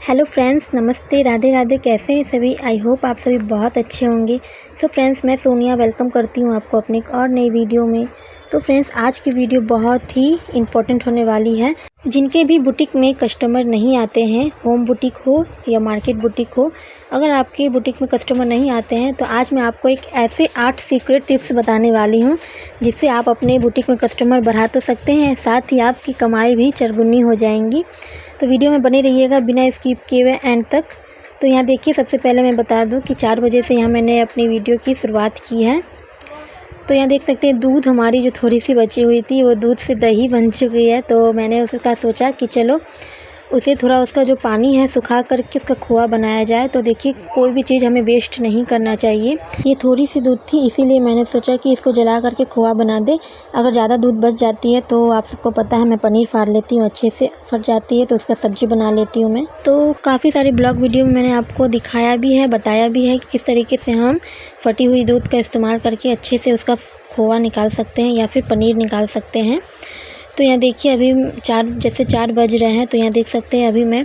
Hello friends, नमस्ते, राधे राधे। कैसे हैं सभी? आई होप आप सभी बहुत अच्छे होंगे। सो फ्रेंड्स, मैं सोनिया वेलकम करती हूँ आपको अपनी एक और नई वीडियो में। तो फ्रेंड्स, आज की वीडियो बहुत ही इम्पोर्टेंट होने वाली है। जिनके भी बुटीक में कस्टमर नहीं आते हैं, होम बुटीक हो या मार्केट बुटीक हो, अगर आपके बुटीक में कस्टमर नहीं आते हैं तो आज मैं आपको एक ऐसे 8 सीक्रेट टिप्स बताने वाली हूँ जिससे आप अपने बुटीक में कस्टमर बढ़ा तो सकते हैं, साथ ही आपकी कमाई भी चरगुनी हो जाएंगी। तो वीडियो में बने रहिएगा बिना स्किप किए हुए एंड तक। तो यहाँ देखिए, सबसे पहले मैं बता दूँ कि 4 बजे से यहाँ मैंने अपनी वीडियो की शुरुआत की है। तो यहाँ देख सकते हैं दूध हमारी जो थोड़ी सी बची हुई थी वो दूध से दही बन चुकी है। तो मैंने उसका सोचा कि चलो उसे थोड़ा उसका जो पानी है सुखा करके उसका खोआ बनाया जाए। तो देखिए, कोई भी चीज़ हमें वेस्ट नहीं करना चाहिए। ये थोड़ी सी दूध थी, इसीलिए मैंने सोचा कि इसको जला करके खोआ बना दे। अगर ज़्यादा दूध बच जाती है तो आप सबको पता है मैं पनीर फाड़ लेती हूँ, अच्छे से फट जाती है तो उसका सब्ज़ी बना लेती हूँ मैं। तो काफ़ी सारे ब्लॉग वीडियो में मैंने आपको दिखाया भी है, बताया भी है कि किस तरीके से हम फटी हुई दूध का इस्तेमाल करके अच्छे से उसका खोआ निकाल सकते हैं या फिर पनीर निकाल सकते हैं। तो यहाँ देखिए, अभी 4 बज रहे हैं। तो यहाँ देख सकते हैं अभी मैं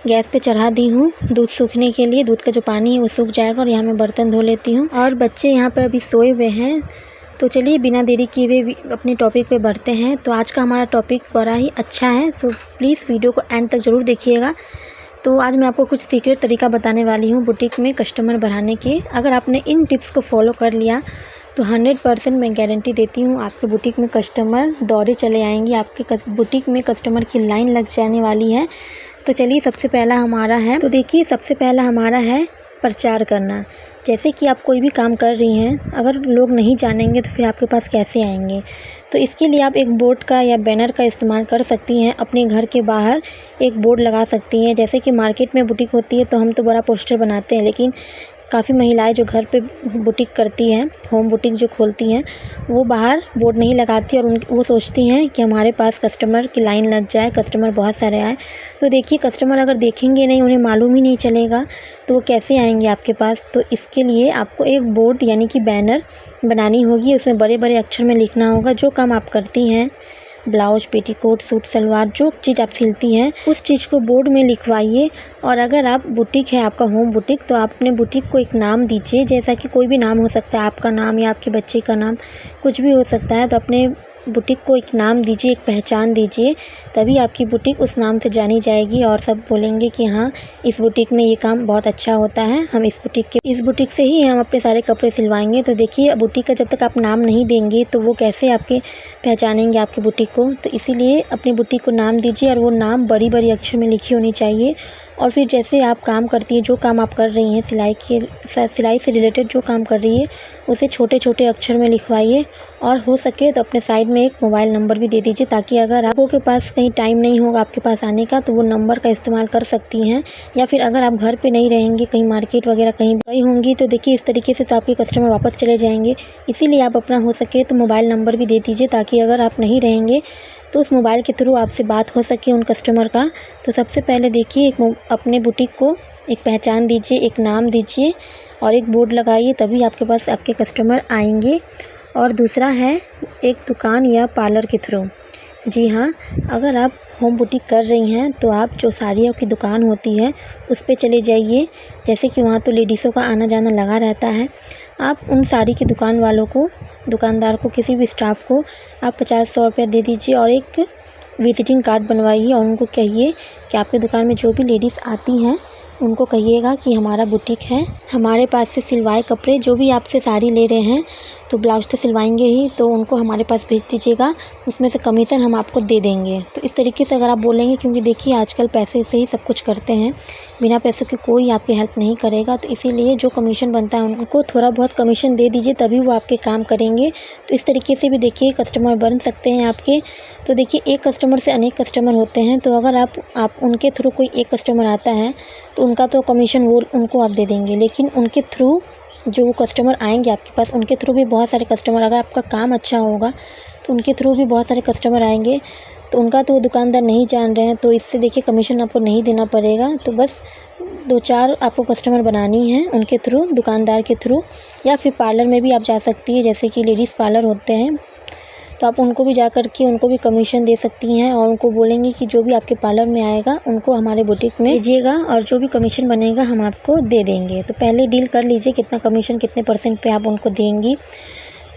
गैस पे चढ़ा दी हूँ दूध सूखने के लिए। दूध का जो पानी है वो सूख जाएगा और यहाँ मैं बर्तन धो लेती हूँ। और बच्चे यहाँ पर अभी सोए हुए हैं। तो चलिए बिना देरी किए हुए अपने टॉपिक पे बढ़ते हैं। तो आज का हमारा टॉपिक बड़ा ही अच्छा है, सो प्लीज़ वीडियो को एंड तक ज़रूर देखिएगा। तो आज मैं आपको कुछ सीक्रेट तरीका बताने वाली हूँ बुटीक में कस्टमर बढ़ाने के। अगर आपने इन टिप्स को फॉलो कर लिया तो 100% मैं गारंटी देती हूँ आपके बुटीक में कस्टमर दौड़े चले आएंगे, आपके बुटीक में कस्टमर की लाइन लग जाने वाली है। तो चलिए, सबसे पहला हमारा है, तो देखिए सबसे पहला हमारा है प्रचार करना। जैसे कि आप कोई भी काम कर रही हैं, अगर लोग नहीं जानेंगे तो फिर आपके पास कैसे आएंगे। तो इसके लिए आप एक बोर्ड का या बैनर का इस्तेमाल कर सकती हैं। अपने घर के बाहर एक बोर्ड लगा सकती हैं। जैसे कि मार्केट में बुटीक होती है तो हम तो बड़ा पोस्टर बनाते हैं, लेकिन काफ़ी महिलाएं जो घर पे बुटीक करती हैं, होम बुटीक जो खोलती हैं, वो बाहर बोर्ड नहीं लगाती और वो सोचती हैं कि हमारे पास कस्टमर की लाइन लग जाए, कस्टमर बहुत सारे आए। तो देखिए, कस्टमर अगर देखेंगे नहीं, उन्हें मालूम ही नहीं चलेगा तो वो कैसे आएंगे आपके पास। तो इसके लिए आपको एक बोर्ड यानी कि बैनर बनानी होगी। उसमें बड़े बड़े अक्षर में लिखना होगा जो काम आप करती हैं, ब्लाउज, पेटीकोट, सूट, सलवार, जो चीज़ आप सिलती हैं उस चीज़ को बोर्ड में लिखवाइए। और अगर आप बुटीक है, आपका होम बुटीक, तो आप अपने बुटीक को एक नाम दीजिए। जैसा कि कोई भी नाम हो सकता है, आपका नाम या आपके बच्चे का नाम, कुछ भी हो सकता है। तो अपने बुटीक को एक नाम दीजिए, एक पहचान दीजिए, तभी आपकी बुटीक उस नाम से जानी जाएगी और सब बोलेंगे कि हाँ, इस बुटीक में ये काम बहुत अच्छा होता है, हम इस बुटीक से ही हम अपने सारे कपड़े सिलवाएंगे। तो देखिए, बुटीक का जब तक आप नाम नहीं देंगे तो वो कैसे आपके पहचानेंगे आपके बुटीक को। तो इसीलिए अपने बुटीक को नाम दीजिए और वो नाम बड़ी बड़ी अक्षर में लिखी होनी चाहिए। और फिर जैसे आप काम करती हैं, जो काम आप कर रही हैं, सिलाई से रिलेटेड जो काम कर रही है, उसे छोटे छोटे अक्षर में लिखवाइए। और हो सके तो अपने साइड में एक मोबाइल नंबर भी दे दीजिए, ताकि अगर आपके पास कहीं टाइम नहीं होगा आपके पास आने का तो वो नंबर का इस्तेमाल कर सकती हैं। या फिर अगर आप घर पे नहीं रहेंगे, कहीं मार्केट वगैरह कहीं गई होंगी, तो देखिए इस तरीके से तो आपके कस्टमर वापस चले जाएंगे। इसीलिए आप अपना हो सके तो मोबाइल नंबर भी दे दीजिए, ताकि अगर आप नहीं रहेंगे तो उस मोबाइल के थ्रू आपसे बात हो सके उन कस्टमर का। तो सबसे पहले देखिए, अपने बुटीक को एक पहचान दीजिए, एक नाम दीजिए और एक बोर्ड लगाइए, तभी आपके पास आपके कस्टमर आएंगे। और दूसरा है एक दुकान या पार्लर के थ्रू। जी हाँ, अगर आप होम बुटीक कर रही हैं तो आप जो साड़ियों की दुकान होती है उस पे चले जाइए। जैसे कि वहाँ तो लेडीज़ों का आना जाना लगा रहता है। आप उन साड़ी की दुकान वालों को, दुकानदार को, किसी भी स्टाफ को आप 50-100 रुपया दे दीजिए और एक विजिटिंग कार्ड बनवाइए। और उनको कहिए कि आपकी दुकान में जो भी लेडीज़ आती हैं उनको कहिएगा कि हमारा बुटीक है, हमारे पास से सिलवाए कपड़े, जो भी आपसे साड़ी ले रहे हैं तो ब्लाउज तो सिलवाएंगे ही, तो उनको हमारे पास भेज दीजिएगा, उसमें से कमीशन हम आपको दे देंगे। तो इस तरीके से अगर आप बोलेंगे, क्योंकि देखिए आजकल पैसे से ही सब कुछ करते हैं, बिना पैसों के कोई आपकी हेल्प नहीं करेगा। तो इसीलिए जो कमीशन बनता है उनको थोड़ा बहुत कमीशन दे दीजिए, तभी वो आपके काम करेंगे। तो इस तरीके से भी देखिए कस्टमर बन सकते हैं आपके। तो देखिए, एक कस्टमर से अनेक कस्टमर होते हैं। तो अगर आप उनके थ्रू कोई एक कस्टमर आता है तो उनका तो कमीशन वो उनको आप दे देंगे, लेकिन उनके थ्रू जो कस्टमर आएंगे आपके पास, उनके थ्रू भी बहुत सारे कस्टमर, अगर आपका काम अच्छा होगा तो उनके थ्रू भी बहुत सारे कस्टमर आएंगे। तो उनका तो वो दुकानदार नहीं जान रहे हैं, तो इससे देखिए कमीशन आपको नहीं देना पड़ेगा। तो बस 2-4 आपको कस्टमर बनानी है उनके थ्रू, दुकानदार के थ्रू। या फिर पार्लर में भी आप जा सकती है, जैसे कि लेडीज़ पार्लर होते हैं तो आप उनको भी जा कर के उनको भी कमीशन दे सकती हैं और उनको बोलेंगे कि जो भी आपके पार्लर में आएगा उनको हमारे बुटीक में भेजिएगा और जो भी कमीशन बनेगा हम आपको दे देंगे। तो पहले डील कर लीजिए कितना कमीशन कितने % पे आप उनको देंगी।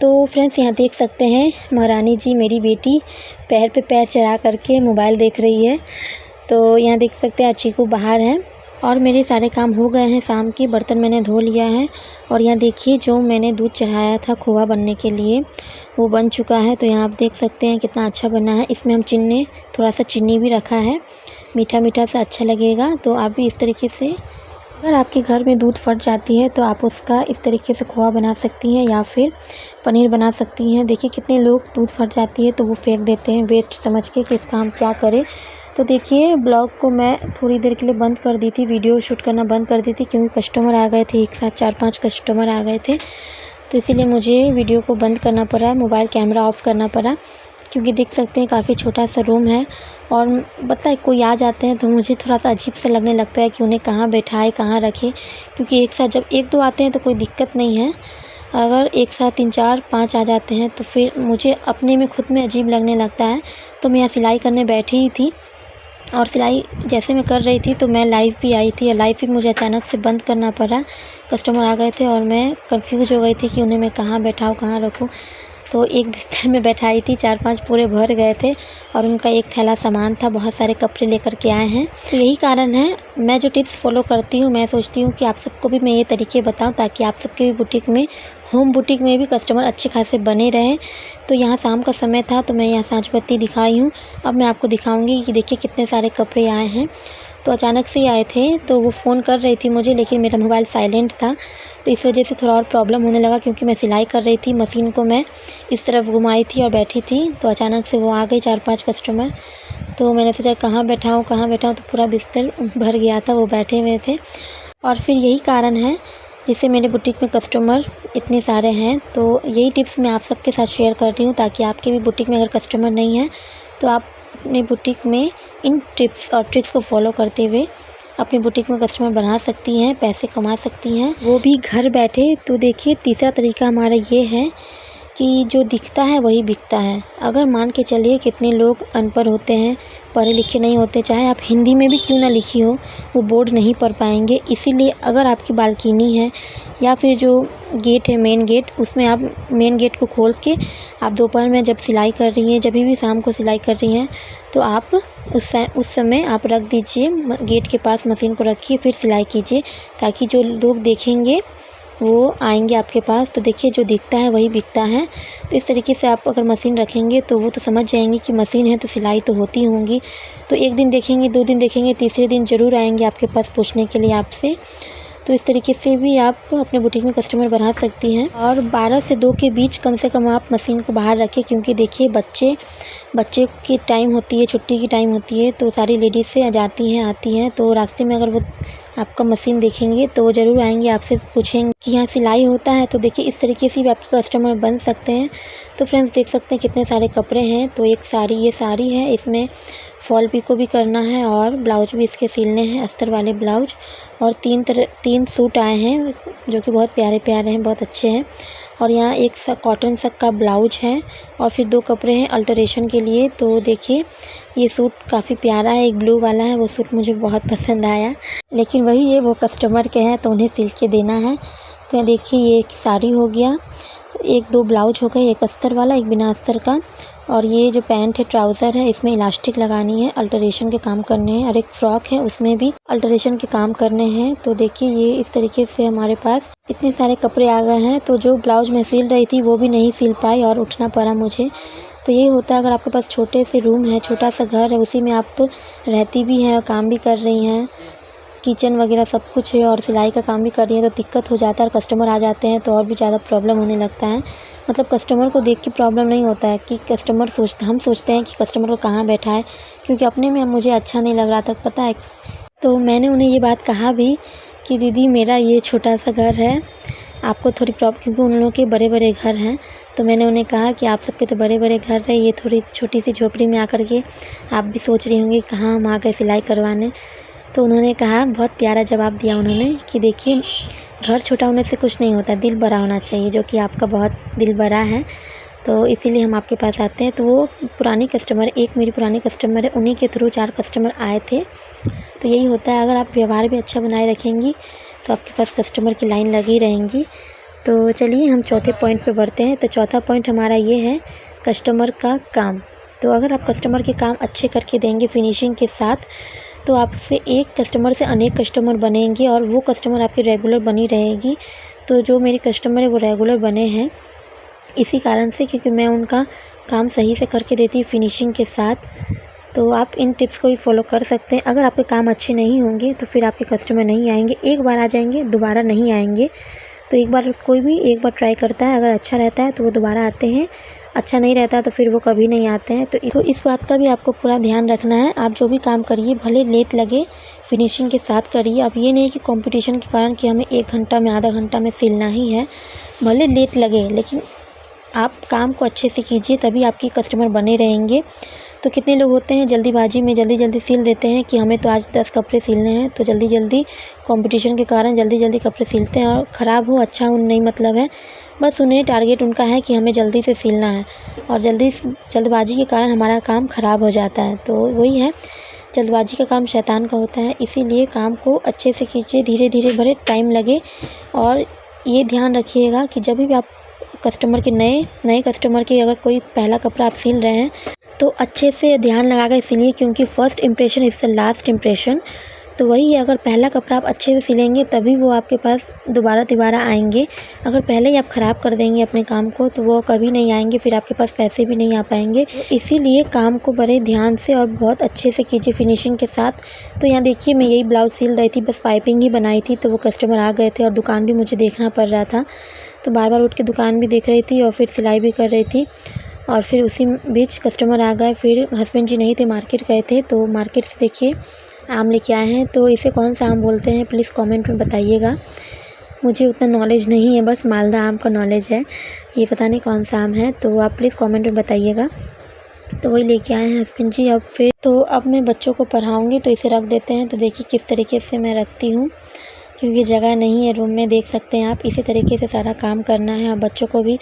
तो फ्रेंड्स यहाँ देख सकते हैं महारानी जी मेरी बेटी पैर पे पैर चढ़ा करके मोबाइल देख रही है। तो यहाँ देख सकते हैं चीकू बाहर है और मेरे सारे काम हो गए हैं। शाम के बर्तन मैंने धो लिया है और यहाँ देखिए जो मैंने दूध चढ़ाया था खोआ बनने के लिए वो बन चुका है। तो यहाँ आप देख सकते हैं कितना अच्छा बना है। इसमें हम थोड़ा सा चीनी भी रखा है, मीठा मीठा सा अच्छा लगेगा। तो आप भी इस तरीके से, अगर आपके घर में दूध फट जाती है तो आप उसका इस तरीके से खोआ बना सकती हैं या फिर पनीर बना सकती हैं। देखिए कितने लोग दूध फट जाती है तो वो फेंक देते हैं वेस्ट समझ के कि इसका हम क्या करें। तो देखिए ब्लॉग को मैं थोड़ी देर के लिए बंद कर दी थी, वीडियो शूट करना बंद कर दी थी क्योंकि कस्टमर आ गए थे, एक साथ 4-5 कस्टमर आ गए थे। तो इसीलिए मुझे वीडियो को बंद करना पड़ा, मोबाइल कैमरा ऑफ़ करना पड़ा क्योंकि देख सकते हैं काफ़ी छोटा सा रूम है और पता है कोई आ जाते हैं तो मुझे थोड़ा सा अजीब सा लगने लगता है कि उन्हें कहाँ बैठाए कहाँ रखें, क्योंकि एक साथ जब 1-2 आते हैं तो कोई दिक्कत नहीं है, अगर एक साथ 3-4-5 आ जाते हैं तो फिर मुझे अपने में खुद में अजीब लगने लगता है। तो मैं यहाँ सिलाई करने बैठी ही थी और सिलाई जैसे मैं कर रही थी तो मैं लाइव भी आई थी और लाइव भी मुझे अचानक से बंद करना पड़ा, कस्टमर आ गए थे और मैं कंफ्यूज हो गई थी कि उन्हें मैं कहाँ बैठाऊँ कहाँ रखूँ। तो एक बिस्तर में बैठाई थी, 4-5 पूरे भर गए थे और उनका एक थैला सामान था, बहुत सारे कपड़े लेकर के आए हैं। तो यही कारण है मैं जो टिप्स फॉलो करती हूँ मैं सोचती हूँ कि आप सबको भी मैं ये तरीके बताऊँ ताकि आप सबके भी बुटीक में, होम बुटीक में भी कस्टमर अच्छे खासे बने रहें। तो यहाँ शाम का समय था तो मैं यहाँ सांच बत्ती दिखाई हूँ। अब मैं आपको दिखाऊँगी कि देखिए कितने सारे कपड़े आए हैं। तो अचानक से ही आए थे तो वो फ़ोन कर रही थी मुझे, लेकिन मेरा मोबाइल साइलेंट था तो इस वजह से थोड़ा और प्रॉब्लम होने लगा क्योंकि मैं सिलाई कर रही थी, मशीन को मैं इस तरफ घुमाई थी और बैठी थी। तो अचानक से वो आ गए 4-5 कस्टमर। तो मैंने सोचा कहाँ बैठाऊँ तो पूरा बिस्तर भर गया था, वो बैठे हुए थे। और फिर यही कारण है जिससे मेरे बुटीक में कस्टमर इतने सारे हैं। तो यही टिप्स मैं आप सबके साथ शेयर कर रही हूँ ताकि आपके भी बुटीक में अगर कस्टमर नहीं है तो आप अपने बुटीक में इन टिप्स और ट्रिक्स को फॉलो करते हुए अपनी बुटीक में कस्टमर बना सकती हैं, पैसे कमा सकती हैं, वो भी घर बैठे। तो देखिए तीसरा तरीका हमारा ये है कि जो दिखता है वही बिकता है। अगर मान के चलिए कितने लोग अनपढ़ होते हैं, पढ़े लिखे नहीं होते, चाहे आप हिंदी में भी क्यों ना लिखी हो वो बोर्ड नहीं पढ़ पाएंगे। इसीलिए अगर आपकी बालकनी है या फिर जो गेट है मेन गेट, उसमें आप मेन गेट को खोल के आप दोपहर में जब सिलाई कर रही हैं, जब भी शाम को सिलाई कर रही हैं तो आप उस समय आप रख दीजिए, गेट के पास मशीन को रखिए फिर सिलाई कीजिए ताकि जो लोग देखेंगे वो आएंगे आपके पास। तो देखिए जो दिखता है वही बिकता है। तो इस तरीके से आप अगर मशीन रखेंगे तो वो तो समझ जाएंगे कि मशीन है तो सिलाई तो होती होंगी। तो 1 दिन देखेंगे, 2 दिन देखेंगे, तीसरे दिन ज़रूर आएंगे आपके पास पूछने के लिए आपसे। तो इस तरीके से भी आप अपने बुटीक में कस्टमर बढ़ा सकती हैं। और 12 से 2 के बीच कम से कम आप मशीन को बाहर रखें क्योंकि देखिए बच्चे की टाइम होती है, छुट्टी की टाइम होती है तो सारी लेडीज़ से जाती हैं आती हैं। तो रास्ते में अगर वो आपका मशीन देखेंगे तो वो ज़रूर आएंगे, आपसे पूछेंगे कि यहाँ सिलाई होता है। तो देखिए इस तरीके से भी आपके कस्टमर बन सकते हैं। तो फ्रेंड्स देख सकते हैं कितने सारे कपड़े हैं। तो एक साड़ी, ये साड़ी है, इसमें फॉल पिको भी करना है और ब्लाउज भी इसके सिलने हैं, अस्तर वाले ब्लाउज। और 3 सूट आए हैं जो कि बहुत प्यारे प्यारे हैं, बहुत अच्छे हैं। और यहाँ एक कॉटन सक का ब्लाउज है और फिर 2 कपड़े हैं अल्टरेशन के लिए। तो देखिए ये सूट काफ़ी प्यारा है, एक ब्लू वाला है, वो सूट मुझे बहुत पसंद आया, लेकिन वही ये वो कस्टमर के हैं तो उन्हें सिल के देना है। तो यहाँ देखिए ये एक साड़ी हो गया, 1-2 ब्लाउज हो गए, एक अस्तर वाला एक बिना अस्तर का। और ये जो पैंट है, ट्राउज़र है, इसमें इलास्टिक लगानी है, अल्टरेशन के काम करने हैं। और एक फ़्रॉक है उसमें भी अल्टरेशन के काम करने हैं। तो देखिए ये इस तरीके से हमारे पास इतने सारे कपड़े आ गए हैं। तो जो ब्लाउज मैं सिल रही थी वो भी नहीं सिल पाई और उठना पड़ा मुझे। तो ये होता है अगर आपके पास छोटे से रूम है, छोटा सा घर है, उसी में आप रहती भी हैं और काम भी कर रही हैं, किचन वगैरह सब कुछ है और सिलाई का काम भी कर रही हैं, तो दिक्कत हो जाता है। और कस्टमर आ जाते हैं तो और भी ज़्यादा प्रॉब्लम होने लगता है। मतलब कस्टमर को देख के प्रॉब्लम नहीं होता है कि हम सोचते हैं कि कस्टमर को कहाँ बैठाएं, क्योंकि अपने में मुझे अच्छा नहीं लग रहा था, पता है। तो मैंने उन्हें ये बात कहा भी कि दीदी मेरा ये छोटा सा घर है, आपको थोड़ी प्रॉब्लम, क्योंकि उन लोगों के बड़े बड़े घर हैं। तो मैंने उन्हें कहा कि आप सबके तो बड़े बड़े घर है, ये थोड़ी छोटी सी झोपड़ी में आकर के आप भी सोच रही होंगी कहाँ हम आ गए सिलाई करवाने। तो उन्होंने कहा, बहुत प्यारा जवाब दिया उन्होंने कि देखिए घर छोटा होने से कुछ नहीं होता, दिल बड़ा होना चाहिए, जो कि आपका बहुत दिल बड़ा है। तो इसीलिए हम आपके पास आते हैं। तो वो पुरानी कस्टमर, एक मेरी पुरानी कस्टमर है, उन्हीं के थ्रू 4 कस्टमर आए थे। तो यही होता है, अगर आप व्यवहार भी अच्छा बनाए रखेंगी तो आपके पास कस्टमर की लाइन लगी रहेंगी। तो चलिए हम चौथे पॉइंट पे बढ़ते हैं। तो चौथा पॉइंट हमारा ये है कस्टमर का काम। तो अगर आप कस्टमर के काम अच्छे करके देंगे फिनिशिंग के साथ, तो आपसे एक कस्टमर से अनेक कस्टमर बनेंगे और वो कस्टमर आपकी रेगुलर बनी रहेगी। तो जो मेरे कस्टमर है वो रेगुलर बने हैं इसी कारण से, क्योंकि मैं उनका काम सही से करके देती हूँ फिनिशिंग के साथ। तो आप इन टिप्स को भी फॉलो कर सकते हैं। अगर आपके काम अच्छे नहीं होंगे तो फिर आपके कस्टमर नहीं आएंगे, एक बार आ जाएंगे, दोबारा नहीं आएंगे। तो एक बार कोई भी एक बार ट्राई करता है, अगर अच्छा रहता है तो वो दोबारा आते हैं, अच्छा नहीं रहता तो फिर वो कभी नहीं आते हैं। तो इस बात का भी आपको पूरा ध्यान रखना है। आप जो भी काम करिए भले लेट लगे, फिनिशिंग के साथ करिए। अब ये नहीं कि कंपटीशन के कारण कि हमें 1 घंटा में, आधा घंटा में सिलना ही है, भले लेट लगे, लेकिन आप काम को अच्छे से कीजिए, तभी आपके कस्टमर बने रहेंगे। तो कितने लोग होते हैं जल्दीबाजी में जल्दी जल्दी सिल देते हैं कि हमें तो आज 10 कपड़े सिलने हैं, तो जल्दी जल्दी कंपटीशन के कारण जल्दी जल्दी कपड़े सिलते हैं और ख़राब हो अच्छा हो नहीं मतलब है, बस उन्हें टारगेट उनका है कि हमें जल्दी से सिलना है और जल्दबाजी के कारण हमारा काम ख़राब हो जाता है। तो वही है, जल्दबाजी का काम शैतान का होता है। इसीलिए काम को अच्छे से कीजिए, धीरे धीरे भले टाइम लगे। और ये ध्यान रखिएगा कि जब भी आप कस्टमर के नए कस्टमर के अगर कोई पहला कपड़ा आप सिल रहे हैं तो अच्छे से ध्यान लगा कर सिलिए, क्योंकि first impression is the last impression. तो वही है, अगर पहला कपड़ा आप अच्छे से सिलेंगे तभी वो आपके पास दोबारा आएंगे। अगर पहले ही आप ख़राब कर देंगे अपने काम को तो वो कभी नहीं आएंगे, फिर आपके पास पैसे भी नहीं आ पाएंगे। इसीलिए काम को बड़े ध्यान से और बहुत अच्छे से कीजिए फिनिशिंग के साथ। तो यहाँ देखिए, मैं यही ब्लाउज़ सिल रही थी, बस पाइपिंग ही बनाई थी, तो वो कस्टमर आ गए थे और दुकान भी मुझे देखना पड़ रहा था। तो बार बार उठ के दुकान भी देख रही थी और फिर सिलाई भी कर रही थी। और फिर उसी बीच कस्टमर आ गए। फिर हस्बैंड जी नहीं थे, मार्केट गए थे, तो मार्केट से देखिए आम लेके आए हैं। तो इसे कौन सा आम बोलते हैं प्लीज़ कमेंट में बताइएगा, मुझे उतना नॉलेज नहीं है, बस मालदा आम का नॉलेज है, ये पता नहीं कौन सा आम है, तो आप प्लीज़ कमेंट में बताइएगा। तो वही लेके आए हैं हस्बैंड जी। अब मैं बच्चों को पढ़ाऊँगी, तो इसे रख देते हैं। तो देखिए किस तरीके से मैं रखती हूँ, क्योंकि जगह नहीं है रूम में, देख सकते हैं आप। इसी तरीके से सारा काम करना है और बच्चों को भी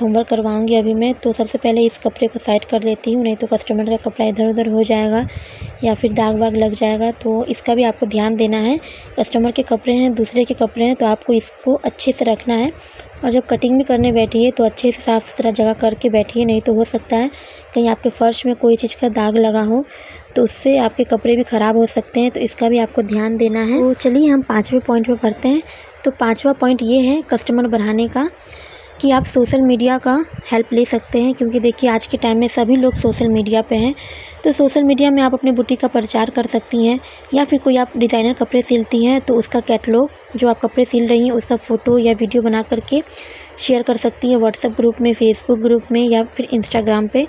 होमवर्क करवाऊंगी अभी मैं। तो सबसे पहले इस कपड़े को साइड कर लेती हूँ, नहीं तो कस्टमर का कपड़ा इधर उधर हो जाएगा या फिर दाग वाग लग जाएगा। तो इसका भी आपको ध्यान देना है, कस्टमर के कपड़े हैं, दूसरे के कपड़े हैं, तो आपको इसको अच्छे से रखना है। और जब कटिंग भी करने बैठिए तो अच्छे से साफ़ सुथरा जगह करके बैठिए, नहीं तो हो सकता है कहीं आपके फ़र्श में कोई चीज़ का दाग लगा हो, तो उससे आपके कपड़े भी ख़राब हो सकते हैं। तो इसका भी आपको ध्यान देना है। तो चलिए हम 5वें पॉइंट पे पढ़ते हैं। तो 5वां पॉइंट ये है कस्टमर बढ़ाने का, कि आप सोशल मीडिया का हेल्प ले सकते हैं। क्योंकि देखिए आज के टाइम में सभी लोग सोशल मीडिया पे हैं, तो सोशल मीडिया में आप अपने बुटीक का प्रचार कर सकती हैं। या फिर कोई आप डिज़ाइनर कपड़े सिलती हैं तो उसका कैटलॉग, जो आप कपड़े सिल रही हैं उसका फ़ोटो या वीडियो बना करके शेयर कर सकती हैं व्हाट्सएप ग्रुप में, फेसबुक ग्रुप में या फिर इंस्टाग्राम पे।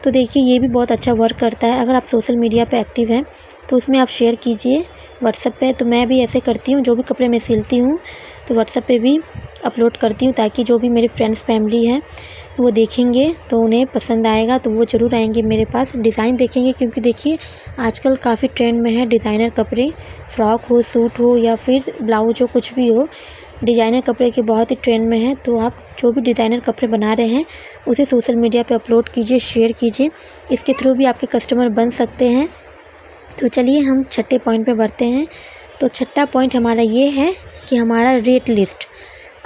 तो देखिए ये भी बहुत अच्छा वर्क करता है। अगर आप सोशल मीडिया पे एक्टिव हैं तो उसमें आप शेयर कीजिए व्हाट्सएप पे। तो मैं भी ऐसे करती हूँ, जो भी कपड़े मैं सिलती हूँ तो व्हाट्सएप पे भी अपलोड करती हूँ, ताकि जो भी मेरे फ्रेंड्स फैमिली है वो देखेंगे तो उन्हें पसंद आएगा, तो वो ज़रूर आएंगे मेरे पास, डिज़ाइन देखेंगे। क्योंकि देखिए आजकल काफ़ी ट्रेंड में है डिज़ाइनर कपड़े, फ्रॉक हो, सूट हो या फिर ब्लाउज हो, कुछ भी हो, डिज़ाइनर कपड़े के बहुत ही ट्रेंड में है। तो आप जो भी डिज़ाइनर कपड़े बना रहे हैं उसे सोशल मीडिया पे अपलोड कीजिए, शेयर कीजिए, इसके थ्रू भी आपके कस्टमर बन सकते हैं। तो चलिए हम 6ठे पॉइंट पे बढ़ते हैं। तो 6ठा पॉइंट हमारा ये है कि हमारा रेट लिस्ट।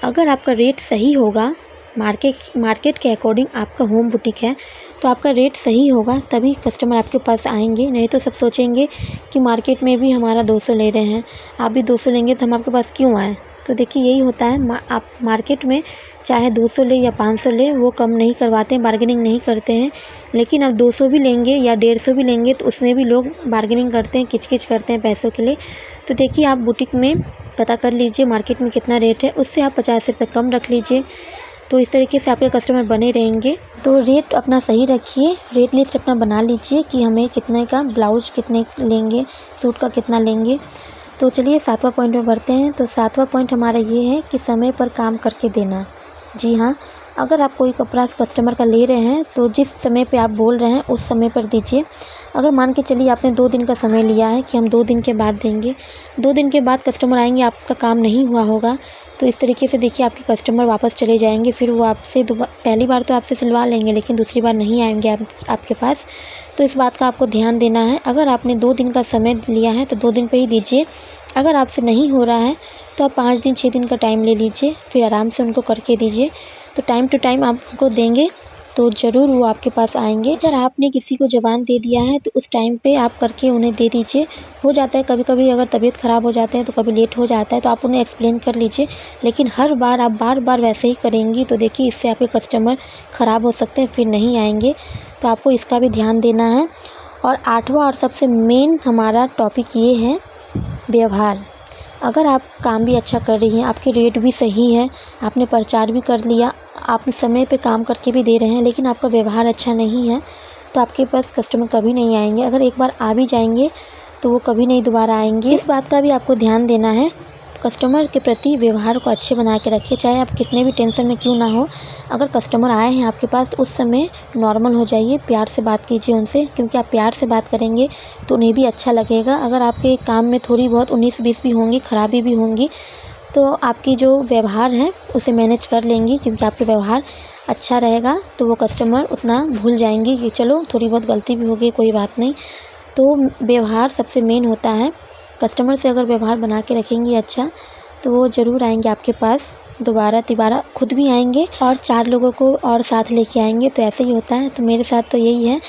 अगर आपका रेट सही होगा, मार्केट के अकॉर्डिंग आपका होम बुटीक है, तो आपका रेट सही होगा तभी कस्टमर आपके पास आएंगे। नहीं तो सब सोचेंगे कि मार्केट में भी हमारा 200 ले रहे हैं, आप भी 200 लेंगे तो हम आपके पास क्यों आए। तो देखिए यही होता है, आप मार्केट में चाहे 200 ले या 500 ले, वो कम नहीं करवाते हैं, बार्गेनिंग नहीं करते हैं। लेकिन अब 200 भी लेंगे या 150 भी लेंगे तो उसमें भी लोग बार्गेनिंग करते हैं, किचकिच करते हैं पैसों के लिए। तो देखिए आप बुटीक में पता कर लीजिए मार्केट में कितना रेट है, उससे आप 50 रुपये कम रख लीजिए। तो इस तरीके से आपके कस्टमर बने रहेंगे। तो रेट अपना सही रखिए, रेट लिस्ट अपना बना लीजिए कि हमें कितने का ब्लाउज कितने लेंगे, सूट का कितना लेंगे। तो चलिए 7वां पॉइंट में बढ़ते हैं। तो 7वां पॉइंट हमारा ये है कि समय पर काम करके देना। जी हाँ, अगर आप कोई कपड़ा कस्टमर का ले रहे हैं तो जिस समय पे आप बोल रहे हैं उस समय पर दीजिए। अगर मान के चलिए आपने 2 दिन का समय लिया है कि हम 2 दिन के बाद देंगे, 2 दिन के बाद कस्टमर आएंगे, आपका काम नहीं हुआ होगा, तो इस तरीके से देखिए आपके कस्टमर वापस चले जाएंगे। फिर वो आपसे पहली बार तो आपसे सिलवा लेंगे, लेकिन दूसरी बार नहीं आएंगे आपके पास। तो इस बात का आपको ध्यान देना है। अगर आपने 2 दिन का समय लिया है तो 2 दिन पे ही दीजिए। अगर आपसे नहीं हो रहा है तो आप 5 दिन 6 दिन का टाइम ले लीजिए, फिर आराम से उनको करके दीजिए। तो टाइम टू टाइम आपको देंगे तो ज़रूर वो आपके पास आएंगे। अगर आपने किसी को ज़बान दे दिया है तो उस टाइम पे आप करके उन्हें दे दीजिए। हो जाता है कभी कभी अगर तबीयत ख़राब हो जाते हैं तो कभी लेट हो जाता है, तो आप उन्हें एक्सप्लेन कर लीजिए। लेकिन हर बार आप बार वैसे ही करेंगी तो देखिए इससे आपके कस्टमर ख़राब हो सकते हैं, फिर नहीं आएंगे। तो आपको इसका भी ध्यान देना है। और 8वां और सबसे मेन हमारा टॉपिक ये है व्यवहार। अगर आप काम भी अच्छा कर रही हैं, आपके रेट भी सही है, आपने प्रचार भी कर लिया, आप समय पे काम करके भी दे रहे हैं, लेकिन आपका व्यवहार अच्छा नहीं है, तो आपके पास कस्टमर कभी नहीं आएंगे। अगर एक बार आ भी जाएंगे तो वो कभी नहीं दोबारा आएंगे। इस बात का भी आपको ध्यान देना है। कस्टमर के प्रति व्यवहार को अच्छे बना के रखिए, चाहे आप कितने भी टेंशन में क्यों ना हो। अगर कस्टमर आए हैं आपके पास तो उस समय नॉर्मल हो जाइए, प्यार से बात कीजिए उनसे, क्योंकि आप प्यार से बात करेंगे तो उन्हें भी अच्छा लगेगा। अगर आपके काम में थोड़ी बहुत 19-20 भी होंगी, खराबी भी होंगी, तो आपकी जो व्यवहार है उसे मैनेज कर लेंगी, क्योंकि आपके व्यवहार अच्छा रहेगा तो वो कस्टमर उतना भूल जाएंगी कि चलो थोड़ी बहुत गलती भी होगी, कोई बात नहीं। तो व्यवहार सबसे मेन होता है। कस्टमर से अगर व्यवहार बना के रखेंगी अच्छा, तो वो ज़रूर आएंगे आपके पास दोबारा तिबारा, खुद भी आएंगे और 4 लोगों को और साथ लेके आएंगे। तो ऐसे ही होता है। तो मेरे साथ तो यही है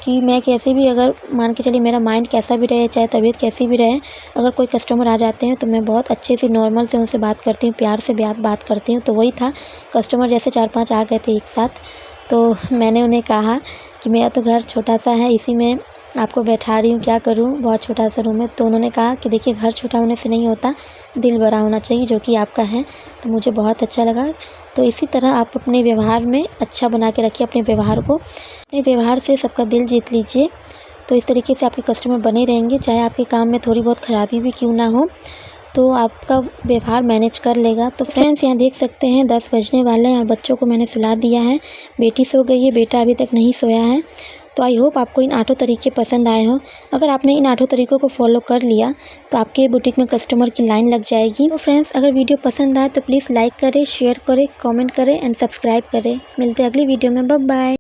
कि मैं कैसे भी, अगर मान के चलिए मेरा माइंड कैसा भी रहे, चाहे तबीयत कैसी भी रहे, अगर कोई कस्टमर आ जाते हैं तो मैं बहुत अच्छे से नॉर्मल से उनसे बात करती हूँ, प्यार से बात करती हूँ। तो वही था, कस्टमर जैसे 4-5 आ गए थे एक साथ, तो मैंने उन्हें कहा कि मेरा तो घर छोटा सा है, इसी में आपको बैठा रही हूँ, क्या करूँ, बहुत छोटा सा रूम है। तो उन्होंने कहा कि देखिए घर छोटा होने से नहीं होता, दिल बड़ा होना चाहिए, जो कि आपका है। तो मुझे बहुत अच्छा लगा। तो इसी तरह आप अपने व्यवहार में अच्छा बना के रखिए अपने व्यवहार को, अपने व्यवहार से सबका दिल जीत लीजिए। तो इस तरीके से आपके कस्टमर बने रहेंगे, चाहे आपके काम में थोड़ी बहुत ख़राबी भी क्यों ना हो, तो आपका व्यवहार मैनेज कर लेगा। तो फ्रेंड्स यहाँ देख सकते हैं 10 बजने वाले हैं और बच्चों को मैंने सुला दिया है। बेटी सो गई है, बेटा अभी तक नहीं सोया है। तो आई होप आपको इन 8 तरीके पसंद आए हो। अगर आपने इन 8 तरीक़ों को फॉलो कर लिया तो आपके बुटीक में कस्टमर की लाइन लग जाएगी। तो फ्रेंड्स अगर वीडियो पसंद आए तो प्लीज़ लाइक करें, शेयर करें, कमेंट करें एंड सब्सक्राइब करें। मिलते हैं अगली वीडियो में। Bye bye.